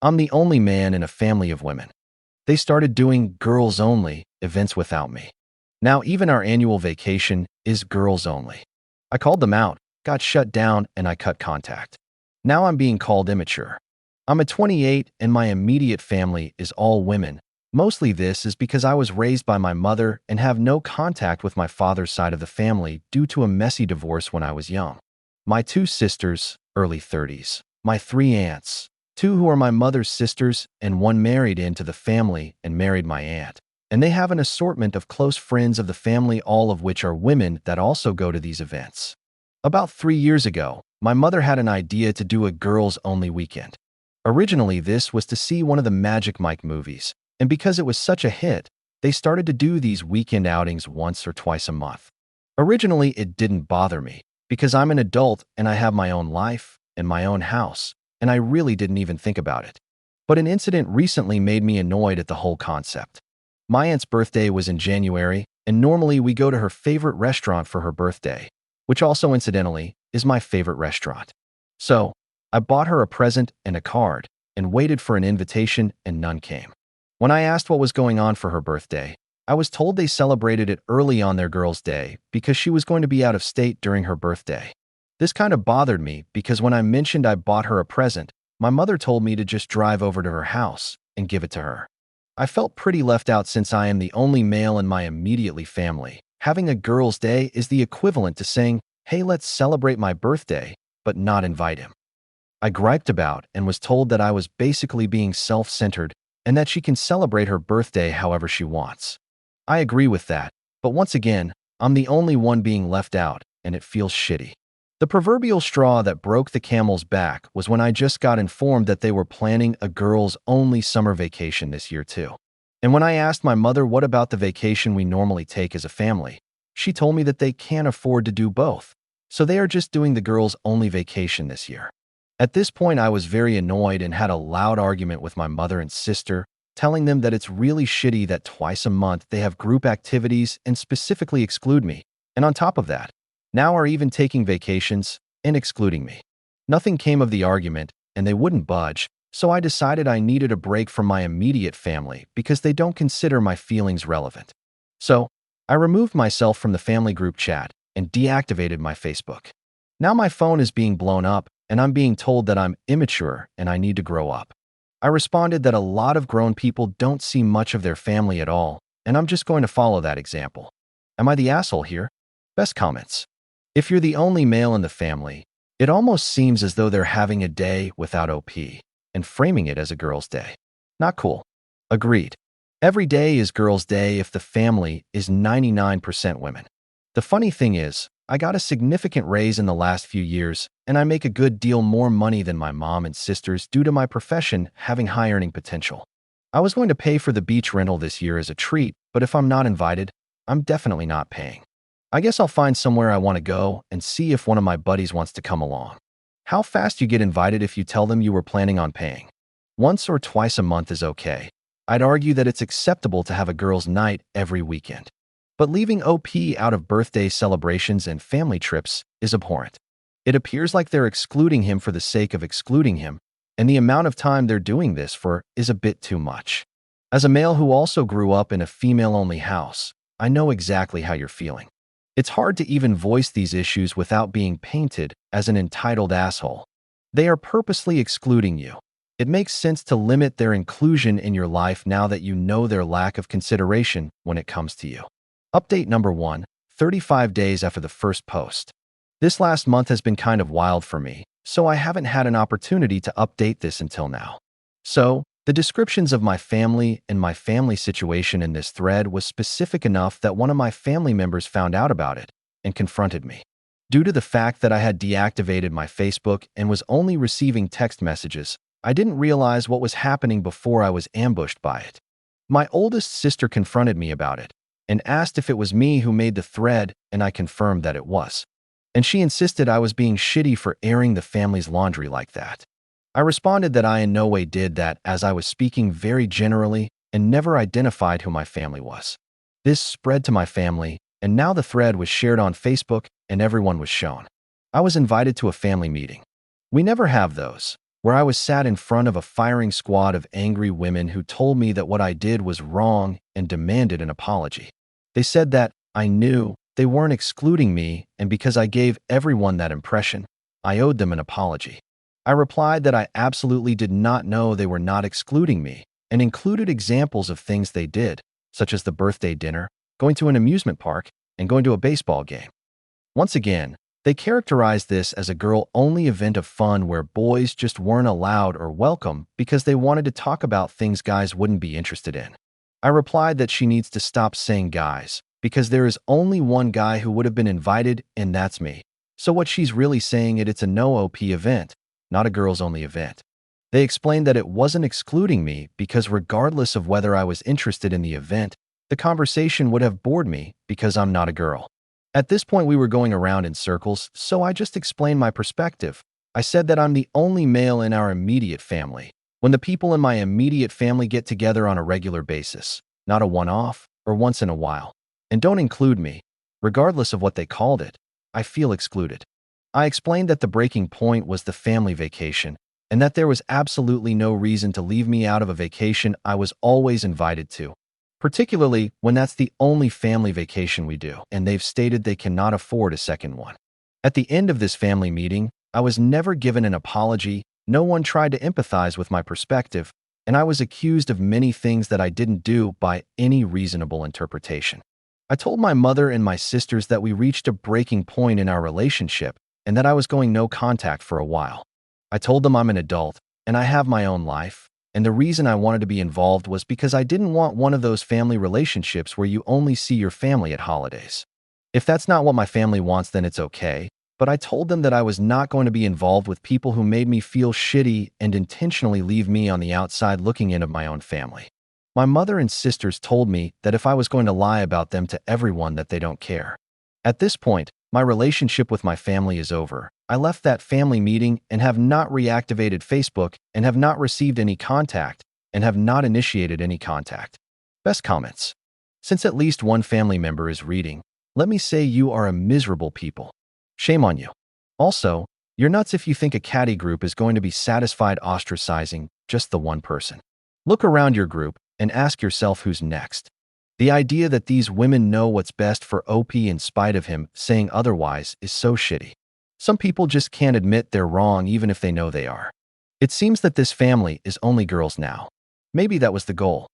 I'm the only man in a family of women. They started doing girls-only events without me. Now even our annual vacation is girls only. I called them out, got shut down, and I cut contact. Now I'm being called immature. I'm a 28 and my immediate family is all women. Mostly this is because I was raised by my mother and have no contact with my father's side of the family due to a messy divorce when I was young. My two sisters, early 30s. My three aunts, two who are my mother's sisters and one married into the family and married my aunt. And they have an assortment of close friends of the family, all of which are women that also go to these events. About 3 years ago, my mother had an idea to do a girls-only weekend. Originally, this was to see one of the Magic Mike movies, and because it was such a hit, they started to do these weekend outings once or twice a month. Originally, it didn't bother me, because I'm an adult and I have my own life and my own house, and I really didn't even think about it. But an incident recently made me annoyed at the whole concept. My aunt's birthday was in January, and normally we go to her favorite restaurant for her birthday, which also incidentally is my favorite restaurant. So, I bought her a present and a card and waited for an invitation and none came. When I asked what was going on for her birthday, I was told they celebrated it early on their girl's day because she was going to be out of state during her birthday. This kind of bothered me because when I mentioned I bought her a present, my mother told me to just drive over to her house and give it to her. I felt pretty left out since I am the only male in my immediate family. Having a girl's day is the equivalent to saying, hey, let's celebrate my birthday, but not invite him. I griped about and was told that I was basically being self-centered and that she can celebrate her birthday however she wants. I agree with that, but once again, I'm the only one being left out and it feels shitty. The proverbial straw that broke the camel's back was when I just got informed that they were planning a girls-only summer vacation this year too. And when I asked my mother what about the vacation we normally take as a family, she told me that they can't afford to do both, so they are just doing the girls-only vacation this year. At this point, I was very annoyed and had a loud argument with my mother and sister, telling them that it's really shitty that twice a month they have group activities and specifically exclude me, and on top of that, now are even taking vacations and excluding me. Nothing came of the argument, and they wouldn't budge, so I decided I needed a break from my immediate family because they don't consider my feelings relevant. So, I removed myself from the family group chat and deactivated my Facebook. Now my phone is being blown up, and I'm being told that I'm immature and I need to grow up. I responded that a lot of grown people don't see much of their family at all, and I'm just going to follow that example. Am I the asshole here? Best comments. If you're the only male in the family, it almost seems as though they're having a day without OP and framing it as a girl's day. Not cool. Agreed. Every day is girl's day if the family is 99% women. The funny thing is, I got a significant raise in the last few years, and I make a good deal more money than my mom and sisters due to my profession having high earning potential. I was going to pay for the beach rental this year as a treat, but if I'm not invited, I'm definitely not paying. I guess I'll find somewhere I want to go and see if one of my buddies wants to come along. How fast you get invited if you tell them you were planning on paying? Once or twice a month is okay. I'd argue that it's acceptable to have a girls' night every weekend. But leaving OP out of birthday celebrations and family trips is abhorrent. It appears like they're excluding him for the sake of excluding him, and the amount of time they're doing this for is a bit too much. As a male who also grew up in a female-only house, I know exactly how you're feeling. It's hard to even voice these issues without being painted as an entitled asshole. They are purposely excluding you. It makes sense to limit their inclusion in your life now that you know their lack of consideration when it comes to you. Update number 1, 35 days after the first post. This last month has been kind of wild for me, so I haven't had an opportunity to update this until now. So, the descriptions of my family and my family situation in this thread was specific enough that one of my family members found out about it and confronted me. Due to the fact that I had deactivated my Facebook and was only receiving text messages, I didn't realize what was happening before I was ambushed by it. My oldest sister confronted me about it and asked if it was me who made the thread, and I confirmed that it was. And she insisted I was being shitty for airing the family's laundry like that. I responded that I in no way did that, as I was speaking very generally and never identified who my family was. This spread to my family, and now the thread was shared on Facebook and everyone was shown. I was invited to a family meeting. We never have those, where I was sat in front of a firing squad of angry women who told me that what I did was wrong and demanded an apology. They said that I knew they weren't excluding me, and because I gave everyone that impression, I owed them an apology. I replied that I absolutely did not know they were not excluding me, and included examples of things they did, such as the birthday dinner, going to an amusement park, and going to a baseball game. Once again, they characterized this as a girl-only event of fun where boys just weren't allowed or welcome because they wanted to talk about things guys wouldn't be interested in. I replied that she needs to stop saying guys, because there is only one guy who would have been invited, and that's me. So what she's really saying is it's a no-OP event, not a girls-only event. They explained that it wasn't excluding me because regardless of whether I was interested in the event, the conversation would have bored me because I'm not a girl. At this point, we were going around in circles, so I just explained my perspective. I said that I'm the only male in our immediate family, when the people in my immediate family get together on a regular basis, not a one-off or once in a while, and don't include me. Regardless of what they called it, I feel excluded. I explained that the breaking point was the family vacation, and that there was absolutely no reason to leave me out of a vacation I was always invited to, particularly when that's the only family vacation we do, and they've stated they cannot afford a second one. At the end of this family meeting, I was never given an apology, no one tried to empathize with my perspective, and I was accused of many things that I didn't do by any reasonable interpretation. I told my mother and my sisters that we reached a breaking point in our relationship and that I was going no contact for a while. I told them I'm an adult and I have my own life, and the reason I wanted to be involved was because I didn't want one of those family relationships where you only see your family at holidays. If that's not what my family wants, then it's okay, but I told them that I was not going to be involved with people who made me feel shitty and intentionally leave me on the outside looking in of my own family. My mother and sisters told me that if I was going to lie about them to everyone that they don't care. At this point, my relationship with my family is over. I left that family meeting and have not reactivated Facebook and have not received any contact and have not initiated any contact. Best comments. Since at least one family member is reading, let me say you are a miserable people. Shame on you. Also, you're nuts if you think a catty group is going to be satisfied ostracizing just the one person. Look around your group and ask yourself who's next. The idea that these women know what's best for OP in spite of him saying otherwise is so shitty. Some people just can't admit they're wrong even if they know they are. It seems that this family is only girls now. Maybe that was the goal.